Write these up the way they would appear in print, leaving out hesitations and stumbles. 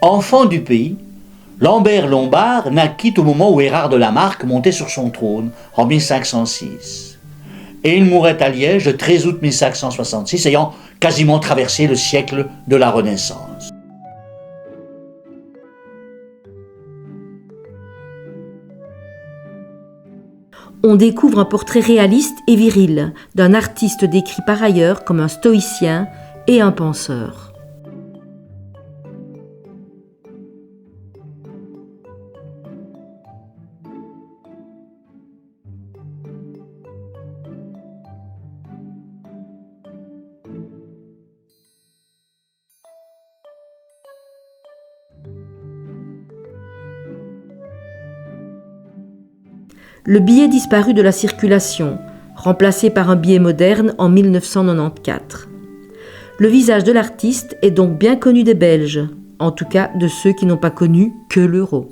Enfant du pays, Lambert Lombard naquit au moment où Érard de la Marck montait sur son trône, en 1506. Et il mourait à Liège le 13 août 1566, ayant quasiment traversé le siècle de la Renaissance. On découvre un portrait réaliste et viril d'un artiste décrit par ailleurs comme un stoïcien et un penseur. Le billet disparut de la circulation, remplacé par un billet moderne en 1994. Le visage de l'artiste est donc bien connu des Belges, en tout cas de ceux qui n'ont pas connu que l'euro.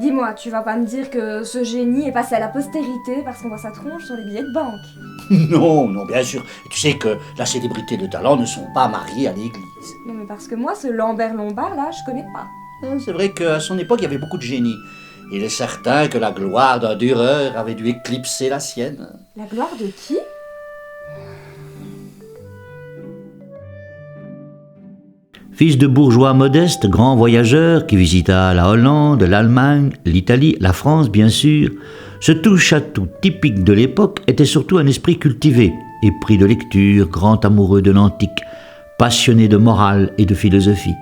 Dis-moi, tu vas pas me dire que ce génie est passé à la postérité parce qu'on voit sa tronche sur les billets de banque? Non, bien sûr. Tu sais que la célébrité et le talent ne sont pas mariés à l'église. Non mais parce que moi, ce Lambert Lombard là, je connais pas. C'est vrai qu'à son époque, il y avait beaucoup de génie. Il est certain que la gloire d'un Dürer avait dû éclipser la sienne. La gloire de qui? Fils de bourgeois modeste, grand voyageur qui visita la Hollande, l'Allemagne, l'Italie, la France bien sûr, ce touche-à-tout typique de l'époque était surtout un esprit cultivé, épris de lecture, grand amoureux de l'antique, passionné de morale et de philosophie.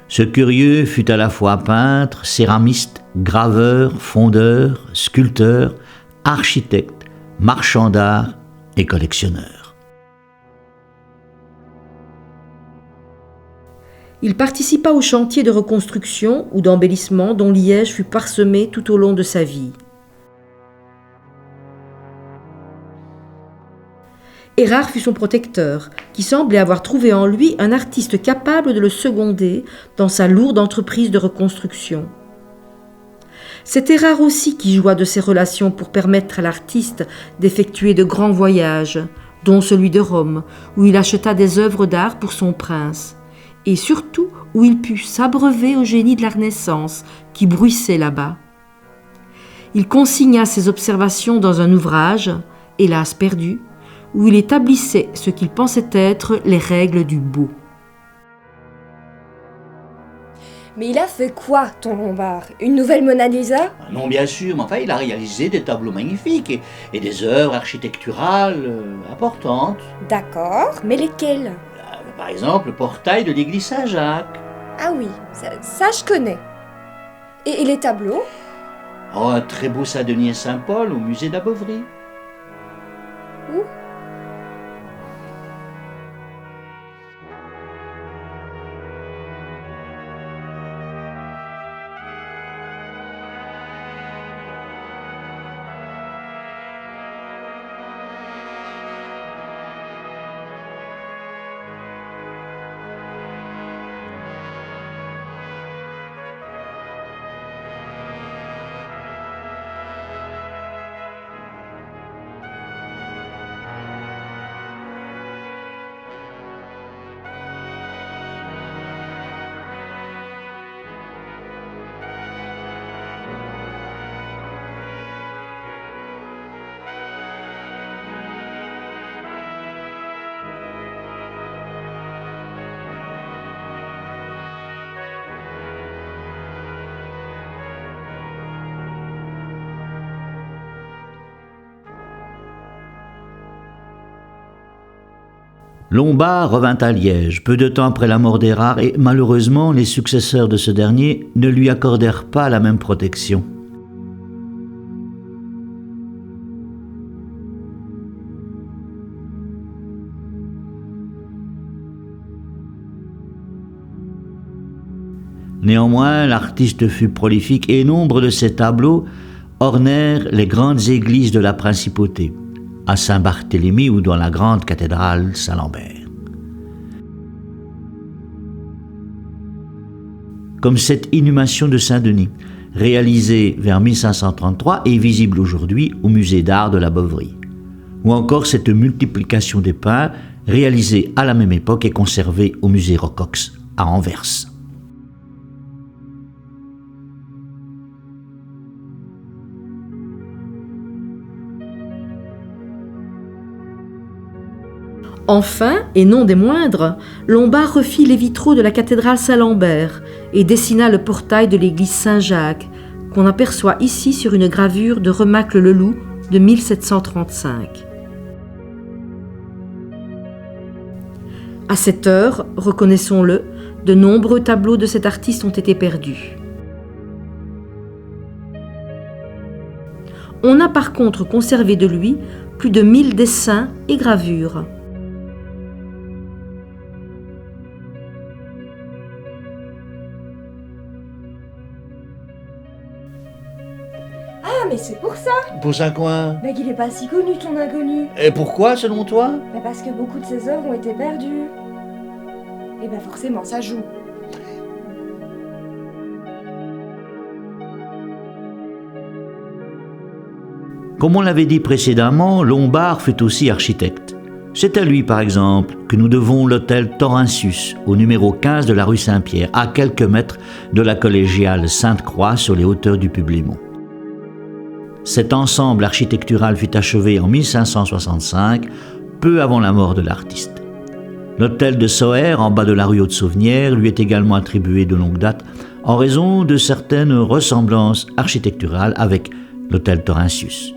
Ce curieux fut à la fois peintre, céramiste, graveur, fondeur, sculpteur, architecte, marchand d'art et collectionneur. Il participa au chantier de reconstruction ou d'embellissement dont Liège fut parsemé tout au long de sa vie. Érard fut son protecteur, qui semblait avoir trouvé en lui un artiste capable de le seconder dans sa lourde entreprise de reconstruction. C'est Érard aussi qui joua de ses relations pour permettre à l'artiste d'effectuer de grands voyages, dont celui de Rome, où il acheta des œuvres d'art pour son prince, et surtout où il put s'abreuver au génie de la Renaissance qui bruissait là-bas. Il consigna ses observations dans un ouvrage, hélas perdu, où il établissait ce qu'il pensait être les règles du beau. Mais il a fait quoi, ton Lombard? Une nouvelle Mona Lisa? Non, bien sûr, mais enfin, il a réalisé des tableaux magnifiques et des œuvres architecturales importantes. D'accord, mais lesquelles? Par exemple, le portail de l'église Saint-Jacques. Ah oui, ça je connais. Et les tableaux? Oh, un très beau Saint-Denis et Saint-Paul au musée de la Bovry. Où? Lombard revint à Liège peu de temps après la mort d'Érard et malheureusement les successeurs de ce dernier ne lui accordèrent pas la même protection. Néanmoins, l'artiste fut prolifique et nombre de ses tableaux ornèrent les grandes églises de la principauté, à Saint-Barthélemy ou dans la grande cathédrale Saint-Lambert. Comme cette inhumation de Saint-Denis, réalisée vers 1533 et visible aujourd'hui au musée d'art de la Bovry. Ou encore cette multiplication des peints réalisé à la même époque et conservé au musée Rocox à Anvers. Enfin, et non des moindres, Lombard refit les vitraux de la cathédrale Saint-Lambert et dessina le portail de l'église Saint-Jacques, qu'on aperçoit ici sur une gravure de Remacle-Leloup de 1735. À cette heure, reconnaissons-le, de nombreux tableaux de cet artiste ont été perdus. On a par contre conservé de lui plus de 1000 dessins et gravures. Ah, mais c'est pour ça. Pour ça quoi? Mais qu'il est pas si connu, ton inconnu. Et pourquoi, selon toi? Bah parce que beaucoup de ses œuvres ont été perdues. Et bah forcément, ça joue. Comme on l'avait dit précédemment, Lombard fut aussi architecte. C'est à lui, par exemple, que nous devons l'hôtel Taurentius, au numéro 15 de la rue Saint-Pierre, à quelques mètres de la collégiale Sainte-Croix sur les hauteurs du Publimont. Cet ensemble architectural fut achevé en 1565, peu avant la mort de l'artiste. L'hôtel de Soher, en bas de la rue Haute-Sauvenière, lui est également attribué de longue date en raison de certaines ressemblances architecturales avec l'hôtel Taurentius.